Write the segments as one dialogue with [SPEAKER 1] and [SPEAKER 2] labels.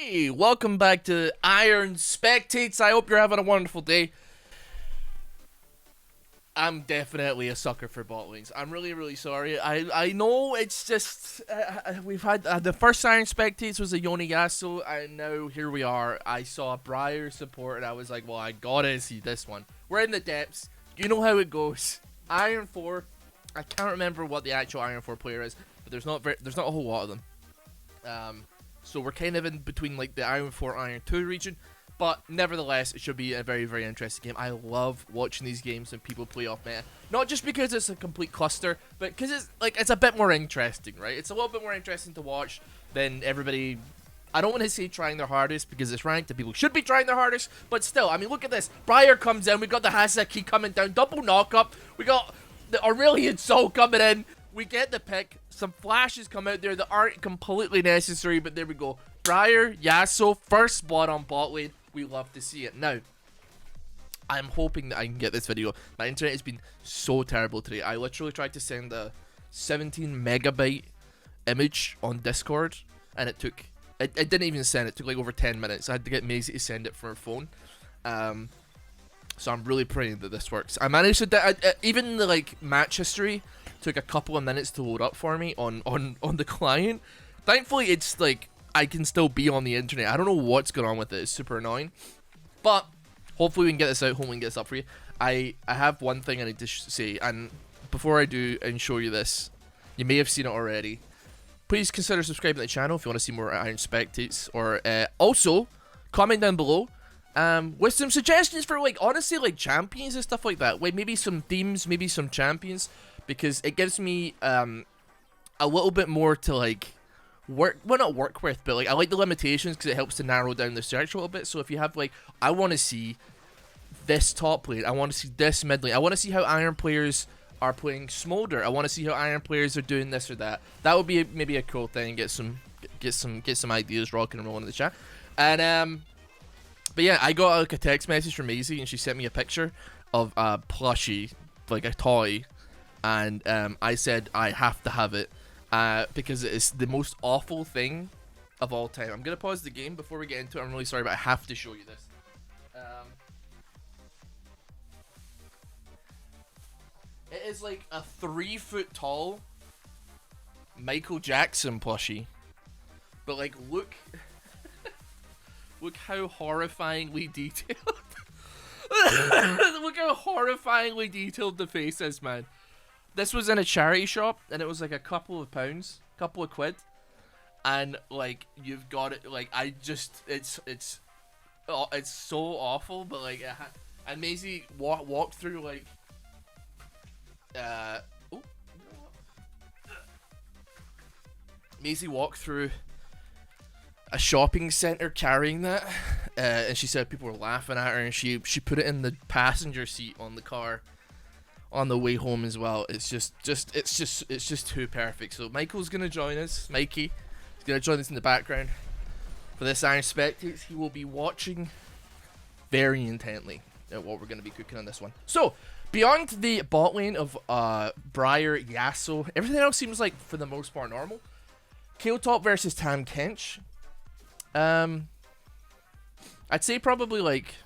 [SPEAKER 1] Hey, welcome back to Iron Spectates. I hope you're having a wonderful day. I'm definitely a sucker for bot lanes. I'm really sorry. I know it's just we've had the first Iron Spectates was a Yoni Yasuo, and now here we are. I saw Briar support, and I was like, well, I gotta see this one. We're in the depths. You know how it goes. Iron 4. I can't remember what the actual Iron 4 player is, but there's not a whole lot of them. So we're kind of in between like the Iron 4, Iron 2 region, but nevertheless, it should be a very interesting game. I love watching these games when people play off meta. Not just because it's a complete cluster, but because it's a bit more interesting, right? It's a little bit more interesting to watch than everybody. I don't want to say trying their hardest because it's ranked and people should be trying their hardest, but still, I mean, look at this. Briar comes in, we got the Haseki coming down, double knock up, we got the Aurelian Soul coming in. We get the pick. Some flashes come out there that aren't completely necessary, but there we go. Briar, Yasuo, first blood on bot lane. We love to see it. Now, I'm hoping that I can get this video. My internet has been so terrible today. I literally tried to send a 17 megabyte image on Discord, and it didn't even send. It took like over 10 minutes. I had to get Maisie to send it from her phone. So I'm really praying that this works. I managed to even the like match history took a couple of minutes to load up for me on the client. Thankfully, it's like I can still be on the internet. I don't know what's going on with it. It's super annoying, but hopefully we can get this out. Hopefully we can get this up for you. I have one thing I need to say, and before I do and show you this, you may have seen it already. Please consider subscribing to the channel if you want to see more Iron Spectates, or also comment down below with some suggestions for like honestly like champions and stuff like that. Like maybe some themes, maybe some champions, because it gives me a little bit more to like not work with, but like I like the limitations because it helps to narrow down the search a little bit. So if you have like, I want to see this top lane, I want to see this mid lane, I want to see how Iron players are playing Smolder, I want to see how Iron players are doing this or that. That would be maybe a cool thing. Get some ideas rocking and rolling in the chat. And but yeah, I got like a text message from Maisie, and she sent me a picture of a plushie, like a toy, and I said I have to have it because it is the most awful thing of all time. I'm gonna pause the game before we get into it. I'm really sorry, but I have to show you this. It is like a 3 foot tall Michael Jackson plushie, but like look. Look how horrifyingly detailed. Look how horrifyingly detailed the face is, man. This was in a charity shop, and it was like a couple of pounds, couple of quid, and like you've got it. Like I just, it's so awful, but like, and Maisie walked through like, Maisie walked through a shopping center carrying that, and she said people were laughing at her, and she put it in the passenger seat on the car on the way home as well. It's just too perfect. So Michael's gonna join us. Mikey is gonna join us in the background for this Iron Spectates. He will be watching very intently at what we're gonna be cooking on this one. So beyond the bot lane of Briar, Yasuo, everything else seems like for the most part normal. Kael'Top versus Tam Kench. I'd say probably like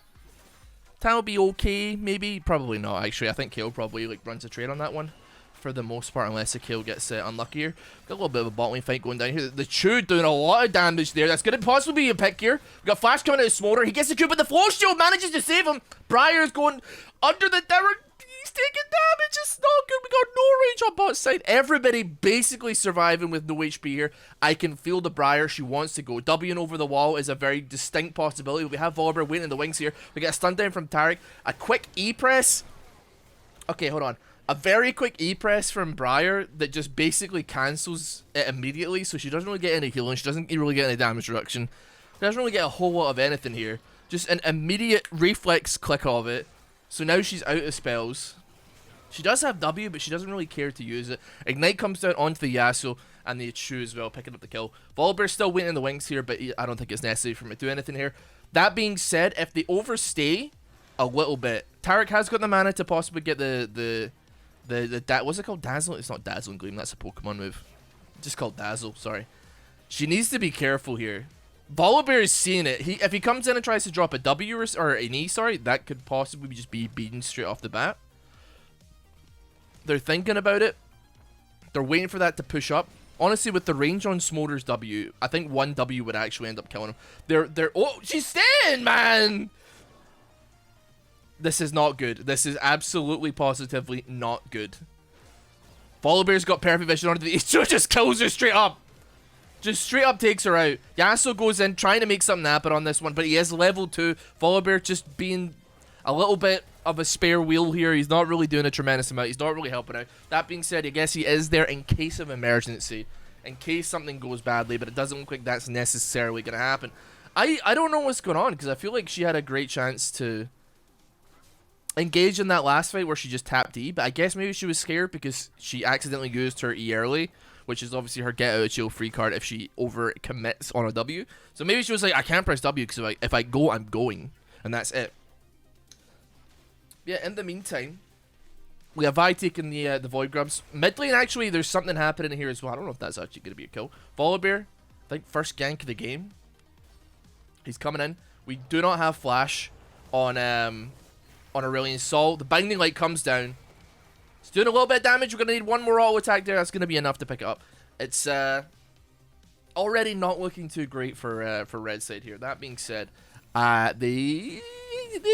[SPEAKER 1] Tam will be okay, maybe, probably not actually. I think Kael probably like runs a trade on that one for the most part, unless the Kael gets unluckier. Got a little bit of a bot lane fight going down here. The Chew doing a lot of damage there. That's gonna possibly be a pick here. We got Flash coming out of Smolder. He gets the Chew, but the Flow Shield manages to save him. Briar's going under the tower. He's taking damage. It's not good. We got no range on bot side. Everybody basically surviving with no HP here. I can feel the Briar. She wants to go. Wing over the wall is a very distinct possibility. We have Volibear waiting in the wings here. We get a stun down from Taric. A quick E-press. Okay, hold on. A very quick E-press from Briar that just basically cancels it immediately. So she doesn't really get any healing. She doesn't really get any damage reduction. She doesn't really get a whole lot of anything here. Just an immediate reflex click of it. So now she's out of spells. She does have W, but she doesn't really care to use it. Ignite comes down onto the Yasuo and the Chu as well, picking up the kill. Volibear's still waiting in the wings here, but I don't think it's necessary for him to do anything here. That being said, if they overstay a little bit, Taric has got the mana to possibly get the what's it called? Dazzle? It's not Dazzle and Gleam, that's a Pokemon move. Just called Dazzle, sorry. She needs to be careful here. Volibear is seeing it. If he comes in and tries to drop a W or an E, sorry, that could possibly just be beaten straight off the bat. They're thinking about it. They're waiting for that to push up. Honestly, with the range on Smolder's W, I think one W would actually end up killing him. Oh, she's staying, man! This is not good. This is absolutely, positively not good. Volibear's got perfect vision onto the Ichigo, just kills her straight up. Just straight up takes her out. Yasuo goes in, trying to make something happen on this one, but he is level 2. Volibear just being a little bit of a spare wheel here. He's not really doing a tremendous amount. He's not really helping out. That being said, I guess he is there in case of emergency. In case something goes badly, but it doesn't look like that's necessarily going to happen. I don't know what's going on, because I feel like she had a great chance to engage in that last fight where she just tapped E, but I guess maybe she was scared because she accidentally used her E early, which is obviously her get out of jail free card if she over commits on a W. So maybe she was like, I can't press W because if I go, I'm going, and that's it. Yeah, in the meantime, we have Vi taking the Void Grubs. Mid lane, actually, there's something happening here as well. I don't know if that's actually going to be a kill. Volibear, I think first gank of the game. He's coming in. We do not have flash on Aurelion Sol. The Binding Light comes down. It's doing a little bit of damage. We're going to need one more auto attack there. That's going to be enough to pick it up. It's already not looking too great for Red side here. That being said, they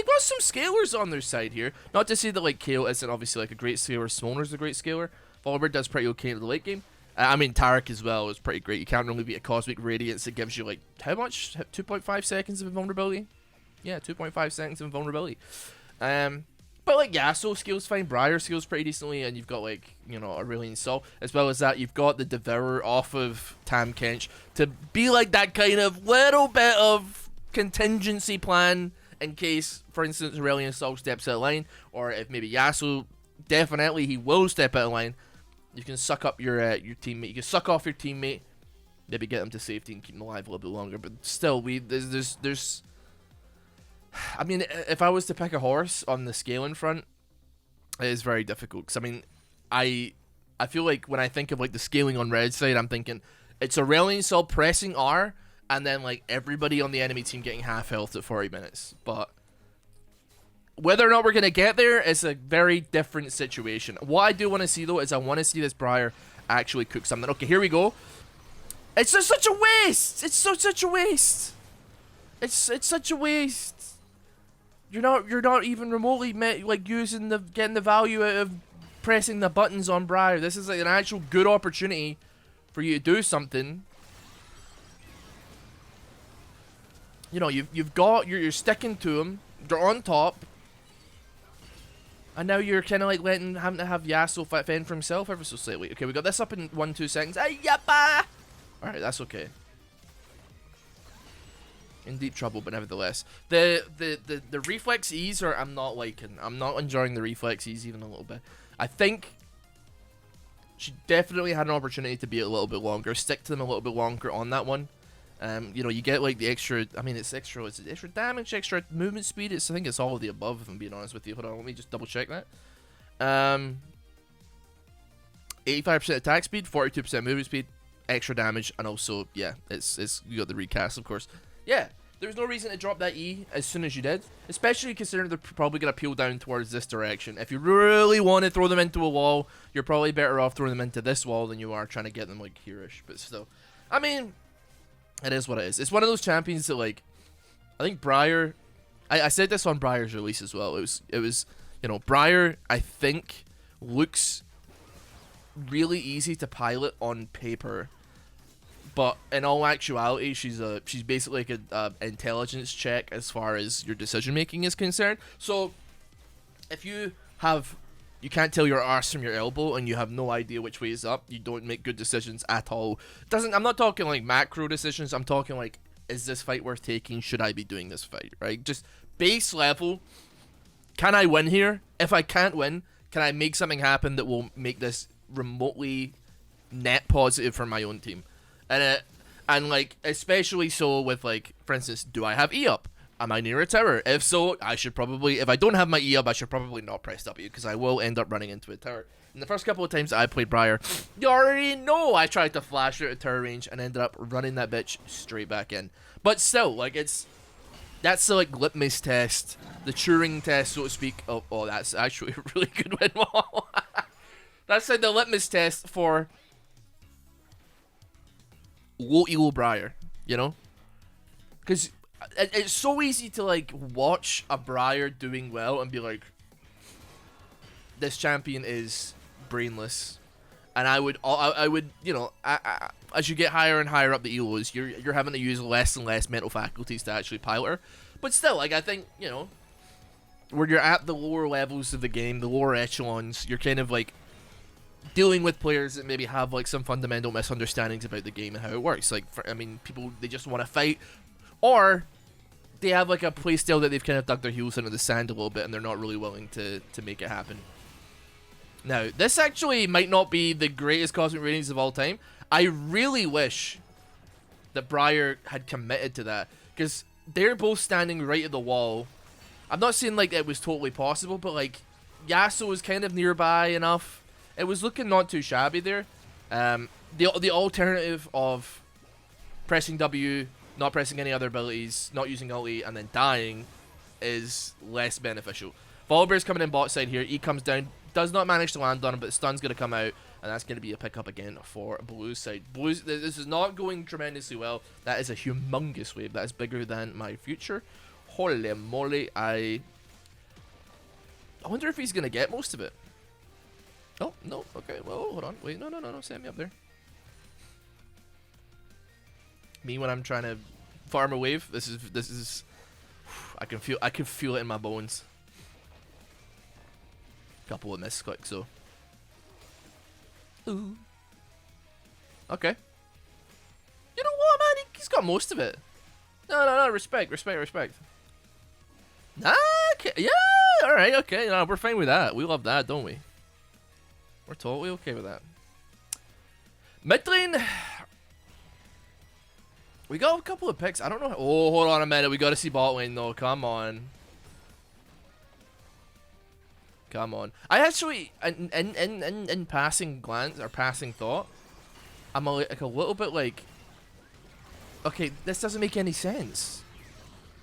[SPEAKER 1] got some scalers on their side here. Not to say that like KO isn't obviously like a great scaler. Smolder's a great scaler. Volibear does pretty okay in the late game. I mean, Tarek as well is pretty great. You can't really beat a Cosmic Radiance. It gives you like, how much? 2.5 seconds of invulnerability? Yeah, 2.5 seconds of invulnerability. But like Yasuo skills fine, Briar skills pretty decently, and you've got like, you know, Aurelion Sol. As well as that, you've got the Devourer off of Tam Kench to be like that kind of little bit of contingency plan in case, for instance, Aurelion Sol steps out of line, or if maybe Yasuo, definitely he will step out of line. You can suck up your teammate. You can suck off your teammate, maybe get them to safety and keep them alive a little bit longer. But still, there's I mean, if I was to pick a horse on the scaling front, it is very difficult. Because, I mean, I feel like when I think of, like, the scaling on Red side, I'm thinking it's Aurelion Sol pressing R, and then, like, everybody on the enemy team getting half health at 40 minutes. But whether or not we're going to get there is a very different situation. What I do want to see, though, is I want to see this Briar actually cook something. Okay, here we go. It's just such a waste. It's such a waste. It's such a waste. You're not even remotely like getting the value out of pressing the buttons on Briar. This is like an actual good opportunity for you to do something. You know, you're sticking to them. They're on top, and now you're kind of like having to have Yasuo fend for himself ever so slightly. Okay, we got this up in 1-2 seconds. Ayapa! All right, that's okay. In deep trouble, but nevertheless, the reflex E's are I'm not liking. I'm not enjoying the reflex E's even a little bit. I think she definitely had an opportunity to be a little bit longer, stick to them a little bit longer on that one. You know, you get like the extra. I mean, it's extra damage, extra movement speed. I think it's all of the above. If I'm being honest with you, hold on, let me just double check that. 85% attack speed, 42% movement speed, extra damage, and also yeah, it's you got the recast, of course. Yeah, there's no reason to drop that E as soon as you did, especially considering they're probably going to peel down towards this direction. If you really want to throw them into a wall, you're probably better off throwing them into this wall than you are trying to get them like here-ish. But still, I mean, it is what it is. It's one of those champions that, like, I think Briar, I said this on Briar's release as well. It was, you know, Briar, I think, looks really easy to pilot on paper. But in all actuality, she's basically like an intelligence check as far as your decision making is concerned. So if you can't tell your arse from your elbow and you have no idea which way is up, you don't make good decisions at all. I'm not talking like macro decisions. I'm talking like, is this fight worth taking? Should I be doing this fight? Right? Just base level. Can I win here? If I can't win, can I make something happen that will make this remotely net positive for my own team? And like, especially so with, like, for instance, do I have E up? Am I near a tower? If so, I should probably, if I don't have my E up, I should probably not press W, because I will end up running into a tower. And the first couple of times I played Briar, you already know I tried to flash out at tower range and ended up running that bitch straight back in. But still, like, that's the, like, litmus test, the Turing test, so to speak. Oh, that's actually a really good win wall. That's like the litmus test for low elo Briar, you know? Because it's so easy to, like, watch a Briar doing well and be like, this champion is brainless. And I would, you know, as you get higher and higher up the elos, you're having to use less and less mental faculties to actually pilot her. But still, like, I think, you know, where you're at the lower levels of the game, the lower echelons, you're kind of, like, dealing with players that maybe have, like, some fundamental misunderstandings about the game and how it works. Like, I mean, people, they just want to fight, or they have, like, a playstyle that they've kind of dug their heels into the sand a little bit and they're not really willing to make it happen. Now, this actually might not be the greatest cosmic ratings of all time. I really wish that Briar had committed to that, because they're both standing right at the wall. I'm not saying, like, it was totally possible, but, like, Yasuo was kind of nearby enough. It was looking not too shabby there. The alternative of pressing W, not pressing any other abilities, not using ulti, and then dying is less beneficial. Volibear's coming in bot side here. E comes down, does not manage to land on him, but stun's going to come out, and that's going to be a pickup again for Blue's side. Blue's, this is not going tremendously well. That is a humongous wave. That is bigger than my future. Holy moly, I wonder if he's going to get most of it. Oh, no, okay, well, hold on. Wait, no, send me up there. Me when I'm trying to farm a wave, this is I can feel it in my bones. Couple of misclicks, so. Ooh. Okay. You know what, man? He's got most of it. No, respect. Nah, okay. Yeah, alright, okay. No, we're fine with that. We love that, don't we? We're totally okay with that. Mid lane. We got a couple of picks. I don't know. Oh, hold on a minute. We got to see bot lane, though. Come on. Come on. I actually, in passing glance or passing thought, I'm like a little bit like, okay, this doesn't make any sense.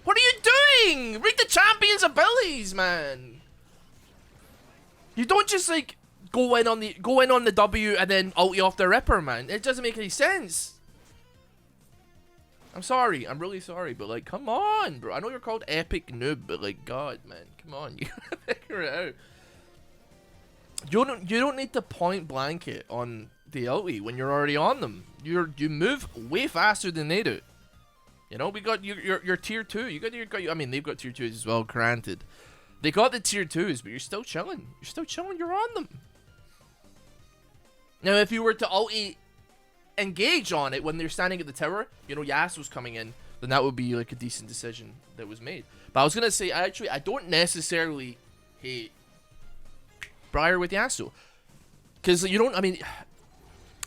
[SPEAKER 1] What are you doing? Read the champion's abilities, man. You don't just like go in on the W and then ulti off the Ripper, man. It doesn't make any sense. I'm sorry. I'm really sorry, but like, come on, bro. I know you're called Epic Noob, but like, God, man, come on, you gotta figure it out. You don't need to point blanket on the ulti when you're already on them. You move way faster than they do. You know, we got your tier 2. I mean, they've got tier 2s as well, granted. They got the tier 2s, but you're still chilling. You're on them. Now, if you were to ulti engage on it when they're standing at the tower, you know, Yasuo's coming in, then that would be like a decent decision that was made. But I was gonna say, I don't necessarily hate Briar with Yasuo, because you don't. I mean,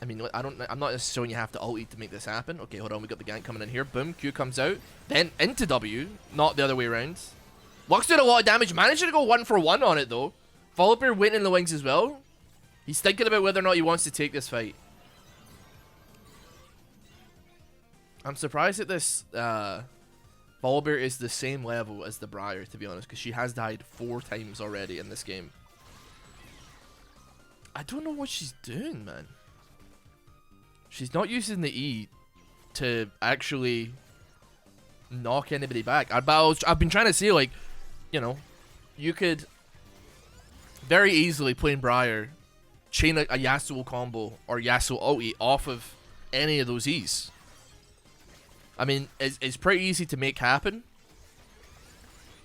[SPEAKER 1] I'm not necessarily you have to ulti to make this happen. Okay, hold on, we got the gank coming in here. Boom, Q comes out, then into W, not the other way around. Lux did a lot of damage, managed to go 1-for-1 on it though. Volibear waiting in the wings as well. He's thinking about whether or not he wants to take this fight. I'm surprised that this Volibear is the same level as the Briar, to be honest, because she has died 4 times already in this game. I don't know what she's doing, man. She's not using the E to actually knock anybody back. I've been trying to say, like, you know, you could very easily, playing Briar, chain a Yasuo combo or Yasuo ulti off of any of those E's. I mean, it's pretty easy to make happen.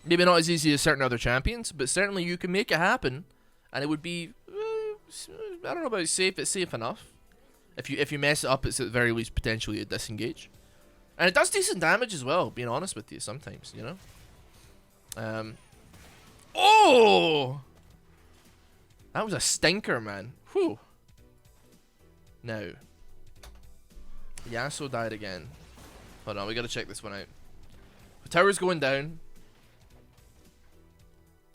[SPEAKER 1] Maybe not as easy as certain other champions, but certainly you can make it happen, and it would be, I don't know about safe, it's safe enough. If you mess it up, it's at the very least potentially a disengage. And it does decent damage as well, being honest with you, sometimes, you know? Oh! That was a stinker, man. Whew. Now. Yasuo died again. Hold on, we gotta check this one out. The tower's going down.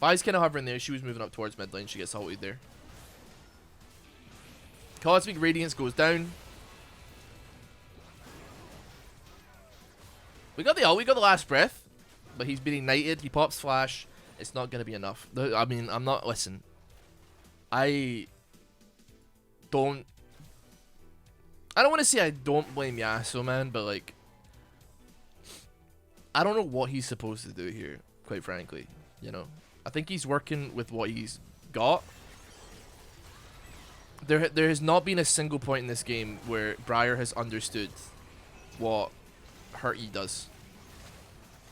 [SPEAKER 1] Vi's kind of hovering there. She was moving up towards mid lane. She gets ulted there. Cosmic Radiance goes down. We got the ult. We got the last breath. But he's been ignited. He pops flash. It's not going to be enough. I mean, I'm not... Listen. I don't want to say I don't blame Yasuo, man, but like I don't know what he's supposed to do here, quite frankly, you know. I think he's working with what he's got. There has not been a single point in this game where Briar has understood what her E does.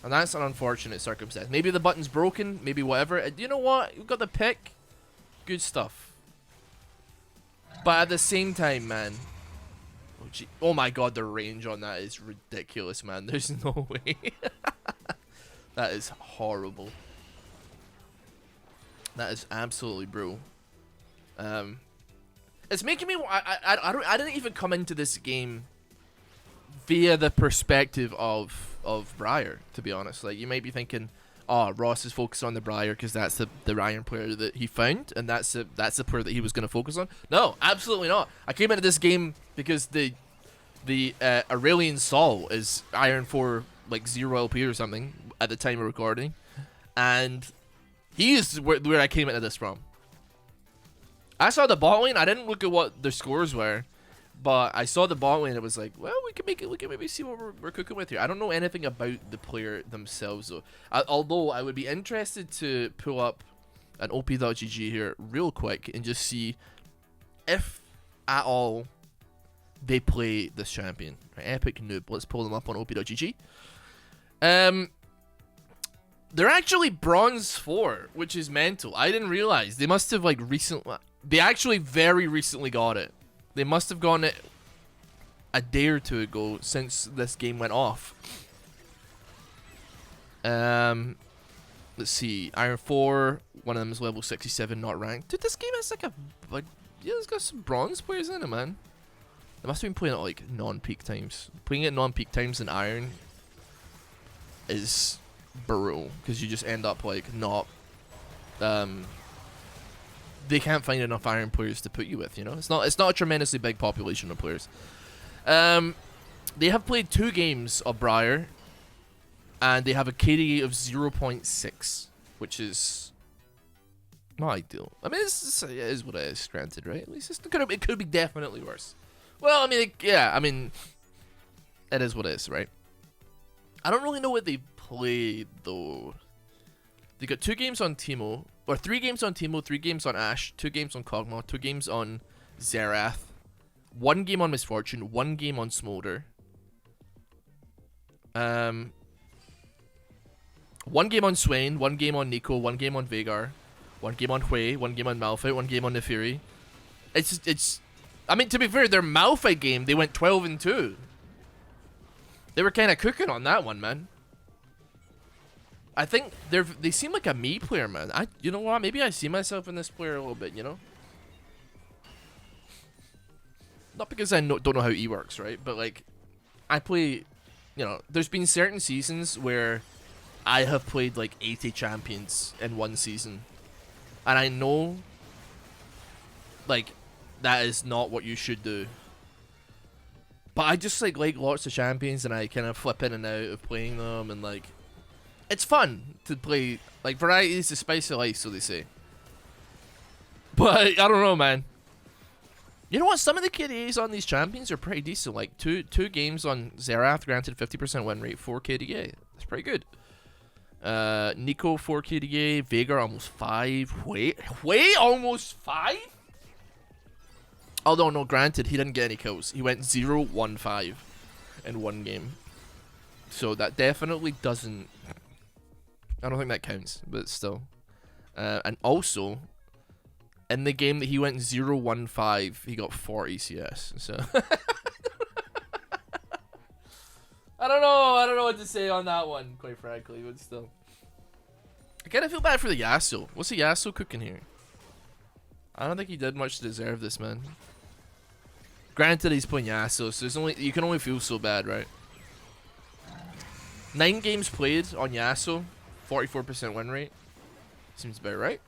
[SPEAKER 1] And that's an unfortunate circumstance. Maybe the button's broken, maybe whatever. You know what? We've got the pick. Good stuff. But at the same time, man. Oh my god, the range on that is ridiculous, man. There's no way. That is horrible. That is absolutely brutal. It's making me... I didn't even come into this game via the perspective of Briar, to be honest. Like, you might be thinking... Oh, Ross is focused on the Briar because that's the Iron player that he found, and that's the player that he was going to focus on. No, absolutely not. I came into this game because the Aurelian Sol is Iron 4, like 0 LP or something at the time of recording, and he is where I came into this from. I saw the bot lane. I didn't look at what their scores were, but I saw the bot lane. It was like, well, we can make it. We can maybe see what we're cooking with here. I don't know anything about the player themselves, though. Although I would be interested to pull up an op.gg here real quick and just see if at all they play this champion. Right, Epic Noob. Let's pull them up on op.gg. They're actually bronze 4, which is mental. I didn't realize. They must have like recently. They actually very recently got it. They must have gotten it a day or two ago since this game went off. Let's see. Iron 4, one of them is level 67, not ranked. Dude, this game has like yeah, it's got some bronze players in it, man. They must have been playing it at like non-peak times. Playing it at non-peak times in Iron is brutal because you just end up like not. They can't find enough Iron players to put you with, you know. It's not a tremendously big population of players. They have played 2 games of Briar, and they have a KDA of 0.6, which is not ideal. I mean, it is what it is, granted, right? At least it could be definitely worse. Well, I mean, yeah, I mean, it is what it is, right? I don't really know what they played though. They got 2 games on Teemo. Or 3 games on Teemo, 3 games on Ashe, 2 games on Kog'Maw, 2 games on Xerath, 1 game on Misfortune, 1 game on Smolder. 1 game on Swain, 1 game on Nico, 1 game on Veigar, 1 game on Hui, 1 game on Malphite, 1 game on Nefiri. It's I mean, to be fair, their Malphite game, they went 12-2. They were kind of cooking on that one, man. I think they seem like a me player, man. You know what? Maybe I see myself in this player a little bit, you know? Not because I don't know how E works, right? But, like, I play... You know, there's been certain seasons where I have played, like, 80 champions in one season. And I know, like, that is not what you should do. But I just, like lots of champions, and I kind of flip in and out of playing them, and, like... It's fun to play, like, variety is the spice of life, so they say. But, I don't know, man. You know what? Some of the KDAs on these champions are pretty decent. Like, two games on Xerath, granted 50% win rate, 4 KDA. That's pretty good. Nico, 4 KDA. Veigar, almost 5. Wait, almost 5? Although, no, granted, he didn't get any kills. He went 0-1-5 in 1 game. So, that definitely doesn't... I don't think that counts, but still. And also, in the game that he went 0-1-5, he got 4 ECS. So I don't know what to say on that one, quite frankly, but still. I kind of feel bad for the Yasuo. What's the Yasuo cooking here? I don't think he did much to deserve this, man. Granted, he's playing Yasuo, so you can only feel so bad, right? 9 games played on Yasuo, 44% win rate. Seems about right.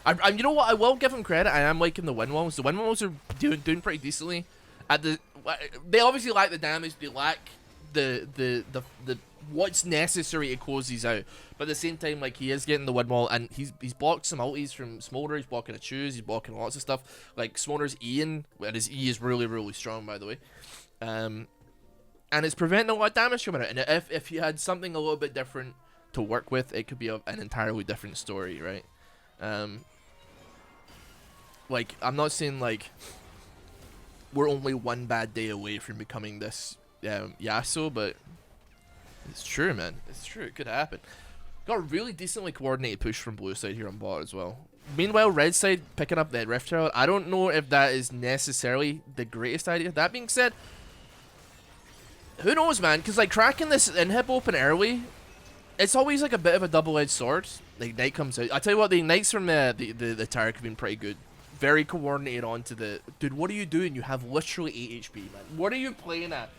[SPEAKER 1] You know what? I will give him credit. I am liking the win walls. The win walls are doing pretty decently. They obviously lack the damage. They lack the what's necessary to close these out. But at the same time, like, he is getting the win wall, and he's blocked some ultis from Smolder. He's blocking a choose. He's blocking lots of stuff. Like Smolder's Ian, and his E is really strong, by the way. And it's preventing a lot of damage coming out. And if you had something a little bit different to work with, it could be an entirely different story, right? Like, I'm not saying, like, we're only one bad day away from becoming this Yasuo, but it's true, man. It's true. It could happen. Got a really decently coordinated push from blue side here on bot as well. Meanwhile, red side picking up that Rift Herald. I don't know if that is necessarily the greatest idea. That being said, who knows, man? Because, like, cracking this inhib open early, it's always, like, a bit of a double-edged sword. The Ignite comes out. I tell you what, the Ignites from the Taric have been pretty good. Very coordinated onto the... Dude, what are you doing? You have literally 8 HP, man. What are you playing at?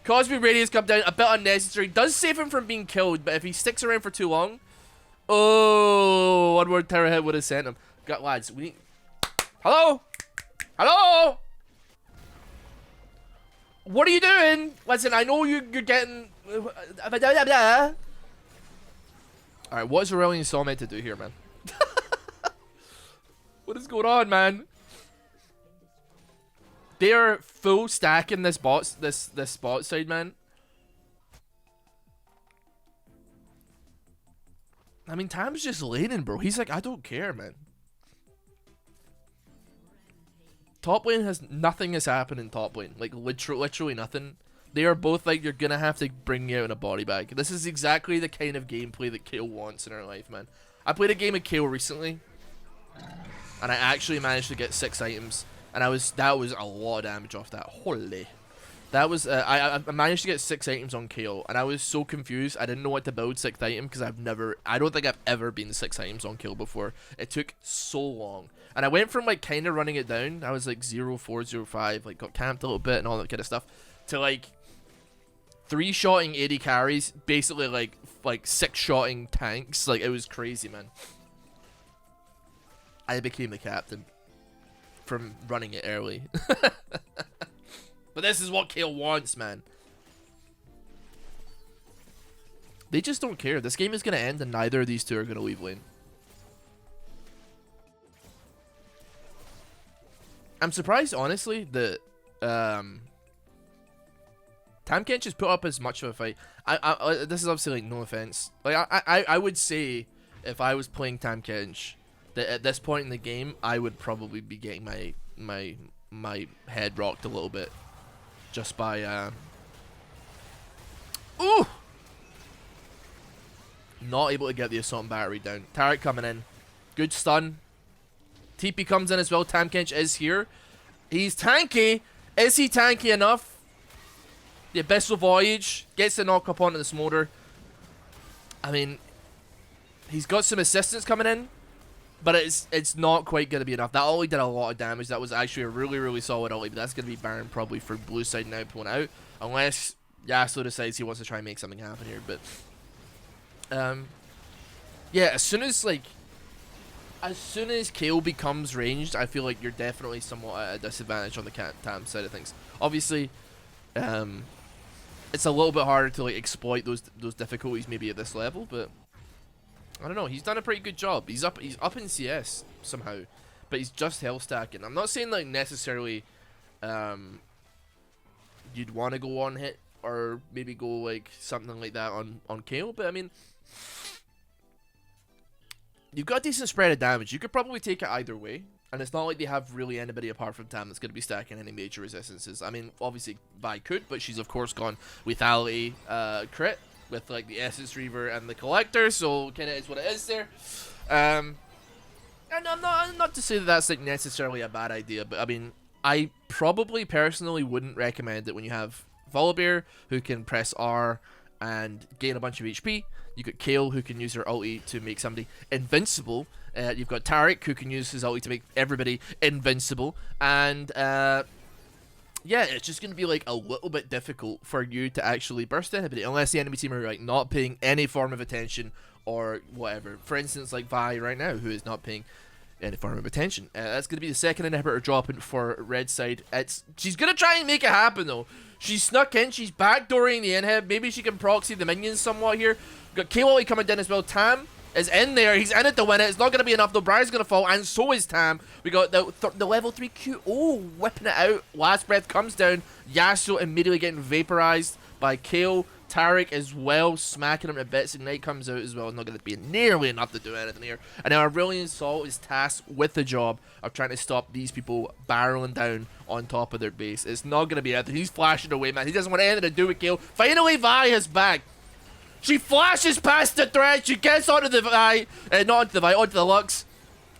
[SPEAKER 1] Cosby Radius come down, a bit unnecessary. Does save him from being killed, but if he sticks around for too long... Oh, one more tower hit would have sent him. Got lads, we need... Hello? Hello? What are you doing? Listen, I know you're getting... Alright, what is Aurelion Sol meant to do here, man? What is going on, man? They are full stacking this bot side, man. I mean, Tam's just laning, bro. He's like, I don't care, man. Top lane has nothing has happened in top lane. Like, literally nothing. They are both like, you're gonna have to bring me out in a body bag. This is exactly the kind of gameplay that Kayle wants in her life, man. I played a game of Kayle recently, and I actually managed to get 6 items, and that was a lot of damage off that. Holy, that was I managed to get 6 items on Kayle, and I was so confused. I didn't know what to build 6th item because I don't think I've ever been 6 items on Kayle before. It took so long, and I went from like kind of running it down. I was like 0-4, 0-5, like got camped a little bit and all that kind of stuff, to like 3-shotting 80 carries, basically like 6-shotting tanks. Like, it was crazy, man. I became the captain from running it early. But this is what Kayle wants, man. They just don't care. This game is going to end and neither of these two are going to leave lane. I'm surprised, honestly, that Tamkench has put up as much of a fight. This is obviously, like, no offense. Like, I would say, if I was playing Tamkench, that at this point in the game, I would probably be getting my head rocked a little bit, just by ooh, not able to get the assault battery down. Taric coming in, good stun. TP comes in as well. Tamkench is here. He's tanky. Is he tanky enough? The Abyssal Voyage gets the knock up onto the Smolder. I mean, he's got some assistance coming in, but it's not quite going to be enough. That ulti did a lot of damage. That was actually a really solid ulti, but that's going to be Baron probably for blue side now pulling out, unless Yasuo decides he wants to try and make something happen here. But yeah, as soon as Kayle becomes ranged, I feel like you're definitely somewhat at a disadvantage on the Tam side of things. Obviously, it's a little bit harder to like exploit those difficulties maybe at this level, but I don't know. He's done a pretty good job. He's up in CS somehow, but he's just health stacking. I'm not saying like necessarily you'd want to go on hit or maybe go like something like that on Kayle, but I mean, you've got a decent spread of damage. You could probably take it either way, and it's not like they have really anybody apart from Tam that's going to be stacking any major resistances. I mean, obviously Vi could, but she's of course gone lethality crit with like the Essence Reaver and the Collector, so kind of is what it is there. And I'm not to say that that's like necessarily a bad idea, but I mean, I probably personally wouldn't recommend it when you have Volibear, who can press R and gain a bunch of HP. You got Kayle, who can use her ulti to make somebody invincible. You've got Taric, who can use his ulti to make everybody invincible. And yeah, it's just going to be like a little bit difficult for you to actually burst inhibit it unless the enemy team are like not paying any form of attention or whatever. For instance, like Vi right now, who is not paying any form of attention. That's going to be the second inhibitor dropping for red side. She's going to try and make it happen though. She's snuck in, she's backdooring the inhib. Maybe she can proxy the minions somewhat here. We've got Kwally coming down as well. Tam is in there. He's in it to win it. It's not going to be enough though. Briar's going to fall, and so is Tam. We got the level 3 Q. Oh, whipping it out. Last breath comes down. Yasuo immediately getting vaporized by Kayle. Taric as well, smacking him to bits. Ignite comes out as well. Not going to be nearly enough to do anything here. And now Aurelion Sol is tasked with the job of trying to stop these people barreling down on top of their base. It's not going to be anything. He's flashing away, man. He doesn't want anything to do with Kayle. Finally, Vi is back. She flashes past the threat. She gets onto the Vi. Not onto the Vi, onto the Lux.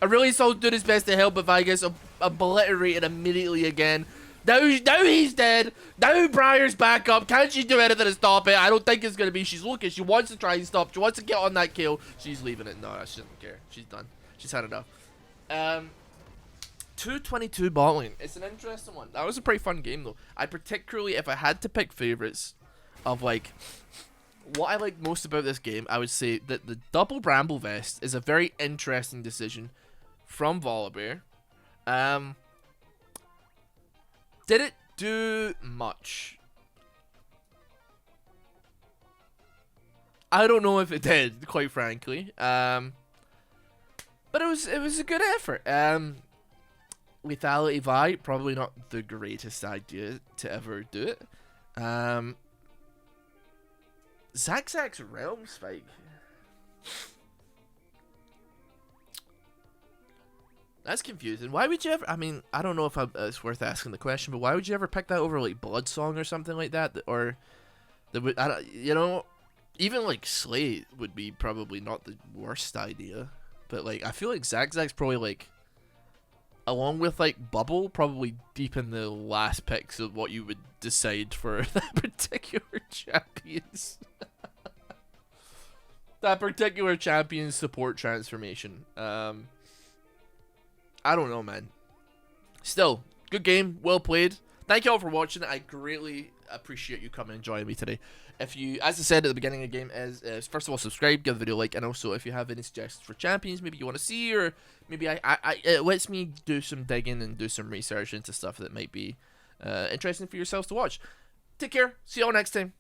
[SPEAKER 1] Aurelion Sol doing his best to help, but Vi gets obliterated immediately again. Now he's dead. Now Briar's back up. Can she do anything to stop it? I don't think it's going to be. She's looking. She wants to try and stop. She wants to get on that kill. She's leaving it. No, she doesn't care. She's done. She's had enough. 222 bot lane. It's an interesting one. That was a pretty fun game, though. I particularly, if I had to pick favorites of, like, what I like most about this game, I would say that the double Bramble Vest is a very interesting decision from Volibear. Did it do much? I don't know if it did, quite frankly. But it was a good effort. Lethality Vi, probably not the greatest idea to ever do it. Zagzag's Realm Spike. That's confusing. Why would you ever... I mean, I don't know if it's worth asking the question, but why would you ever pick that over, like, Bloodsong or something like that? Or, you know, even, like, Slay would be probably not the worst idea. But, like, I feel like Zagzag's probably, like, along with, like, Bubble, probably deep in the last picks of what you would decide for that particular champion's... that particular champion's support transformation. I don't know, man. Still, good game, well played. Thank you all for watching. I greatly appreciate you coming and joining me today. If you, as I said at the beginning of the game, is first of all, subscribe, give the video a like, and also if you have any suggestions for champions, maybe you want to see, or maybe it lets me do some digging and do some research into stuff that might be interesting for yourselves to watch. Take care. See you all next time.